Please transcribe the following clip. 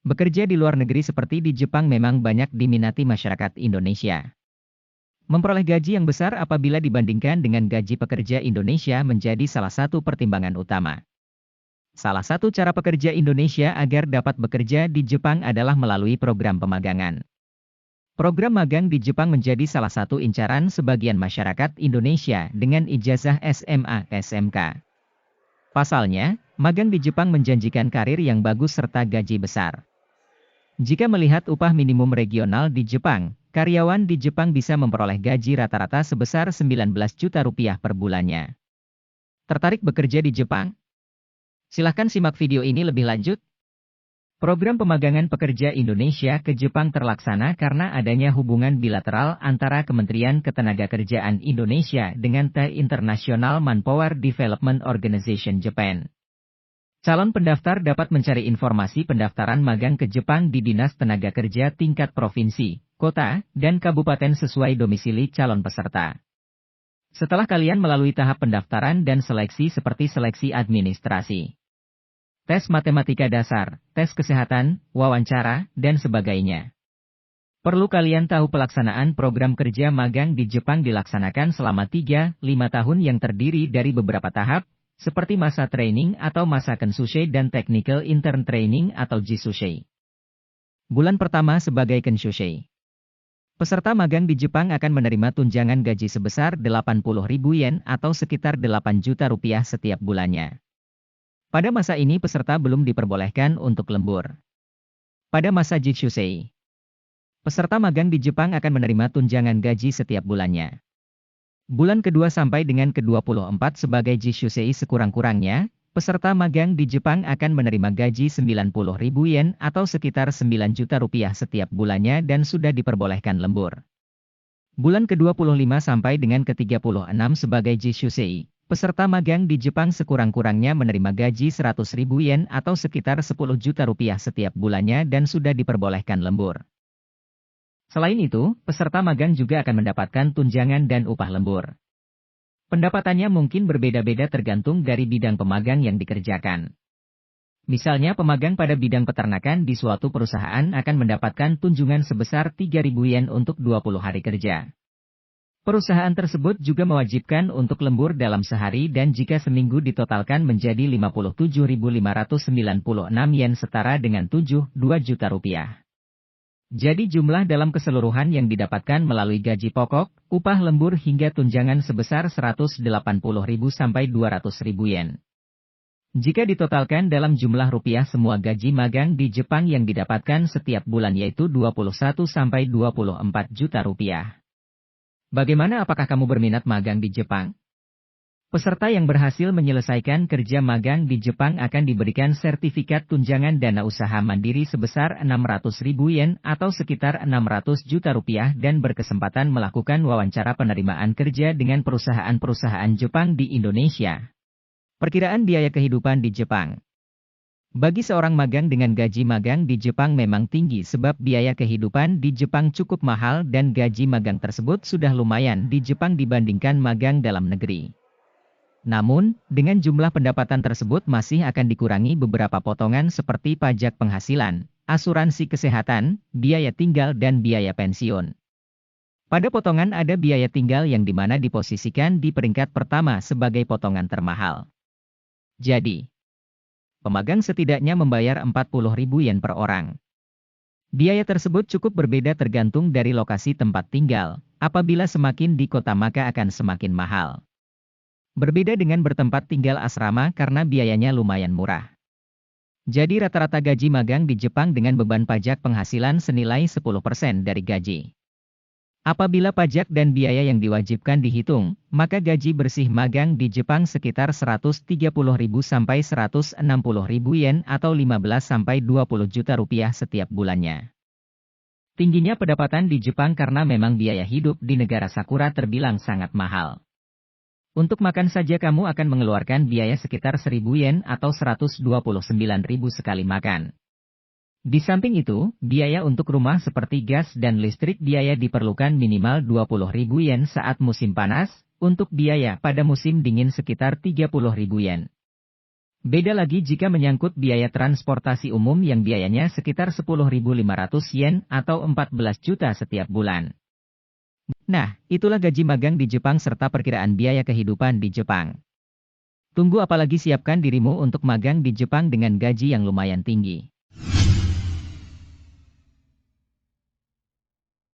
Bekerja di luar negeri seperti di Jepang memang banyak diminati masyarakat Indonesia. Memperoleh gaji yang besar apabila dibandingkan dengan gaji pekerja Indonesia menjadi salah satu pertimbangan utama. Salah satu cara pekerja Indonesia agar dapat bekerja di Jepang adalah melalui program pemagangan. Program magang di Jepang menjadi salah satu incaran sebagian masyarakat Indonesia dengan ijazah SMA, SMK. Pasalnya, magang di Jepang menjanjikan karir yang bagus serta gaji besar. Jika melihat upah minimum regional di Jepang, karyawan di Jepang bisa memperoleh gaji rata-rata sebesar 19 juta rupiah per bulannya. Tertarik bekerja di Jepang? Silahkan simak video ini lebih lanjut. Program pemagangan pekerja Indonesia ke Jepang terlaksana karena adanya hubungan bilateral antara Kementerian Ketenagakerjaan Indonesia dengan The International Manpower Development Organization Japan. Calon pendaftar dapat mencari informasi pendaftaran magang ke Jepang di Dinas Tenaga Kerja tingkat provinsi, kota, dan kabupaten sesuai domisili calon peserta. Setelah kalian melalui tahap pendaftaran dan seleksi seperti seleksi administrasi, tes matematika dasar, tes kesehatan, wawancara, dan sebagainya. Perlu kalian tahu pelaksanaan program kerja magang di Jepang dilaksanakan selama 3-5 tahun yang terdiri dari beberapa tahap, seperti masa training atau masa Kensushei dan Technical Intern Training atau Jisushei. Bulan pertama sebagai Kensushei. Peserta magang di Jepang akan menerima tunjangan gaji sebesar 80.000 yen atau sekitar 8 juta rupiah setiap bulannya. Pada masa ini peserta belum diperbolehkan untuk lembur. Pada masa Jishusei, peserta magang di Jepang akan menerima tunjangan gaji setiap bulannya. Bulan kedua sampai dengan ke-24 sebagai Jishusei sekurang-kurangnya, peserta magang di Jepang akan menerima gaji 90.000 yen atau sekitar 9 juta rupiah setiap bulannya dan sudah diperbolehkan lembur. Bulan ke-25 sampai dengan ke-36 sebagai Jishusei, peserta magang di Jepang sekurang-kurangnya menerima gaji 100.000 yen atau sekitar 10 juta rupiah setiap bulannya dan sudah diperbolehkan lembur. Selain itu, peserta magang juga akan mendapatkan tunjangan dan upah lembur. Pendapatannya mungkin berbeda-beda tergantung dari bidang pemagang yang dikerjakan. Misalnya pemagang pada bidang peternakan di suatu perusahaan akan mendapatkan tunjangan sebesar 3.000 yen untuk 20 hari kerja. Perusahaan tersebut juga mewajibkan untuk lembur dalam sehari dan jika seminggu ditotalkan menjadi 57.596 yen setara dengan 2 juta rupiah. Jadi jumlah dalam keseluruhan yang didapatkan melalui gaji pokok, upah lembur hingga tunjangan sebesar 180.000 sampai 200.000 yen. Jika ditotalkan dalam jumlah rupiah semua gaji magang di Jepang yang didapatkan setiap bulan yaitu 21 sampai 24 juta rupiah. Bagaimana, apakah kamu berminat magang di Jepang? Peserta yang berhasil menyelesaikan kerja magang di Jepang akan diberikan sertifikat tunjangan dana usaha mandiri sebesar 600.000 yen atau sekitar 600 juta rupiah dan berkesempatan melakukan wawancara penerimaan kerja dengan perusahaan-perusahaan Jepang di Indonesia. Perkiraan biaya kehidupan di Jepang. Bagi seorang magang dengan gaji magang di Jepang memang tinggi sebab biaya kehidupan di Jepang cukup mahal dan gaji magang tersebut sudah lumayan di Jepang dibandingkan magang dalam negeri. Namun, dengan jumlah pendapatan tersebut masih akan dikurangi beberapa potongan seperti pajak penghasilan, asuransi kesehatan, biaya tinggal dan biaya pensiun. Pada potongan ada biaya tinggal yang dimana diposisikan di peringkat pertama sebagai potongan termahal. Jadi, pemagang setidaknya membayar 40.000 yen per orang. Biaya tersebut cukup berbeda tergantung dari lokasi tempat tinggal, apabila semakin di kota maka akan semakin mahal. Berbeda dengan bertempat tinggal asrama karena biayanya lumayan murah. Jadi rata-rata gaji magang di Jepang dengan beban pajak penghasilan senilai 10% dari gaji. Apabila pajak dan biaya yang diwajibkan dihitung, maka gaji bersih magang di Jepang sekitar 130.000 sampai 160.000 yen atau 15 sampai 20 juta rupiah setiap bulannya. Tingginya pendapatan di Jepang karena memang biaya hidup di negara Sakura terbilang sangat mahal. Untuk makan saja kamu akan mengeluarkan biaya sekitar 1.000 yen atau 129.000 sekali makan. Di samping itu, biaya untuk rumah seperti gas dan listrik biaya diperlukan minimal 20.000 yen saat musim panas, untuk biaya pada musim dingin sekitar 30.000 yen. Beda lagi jika menyangkut biaya transportasi umum yang biayanya sekitar 10.500 yen atau 14 juta setiap bulan. Nah, itulah gaji magang di Jepang serta perkiraan biaya kehidupan di Jepang. Tunggu apalagi, siapkan dirimu untuk magang di Jepang dengan gaji yang lumayan tinggi.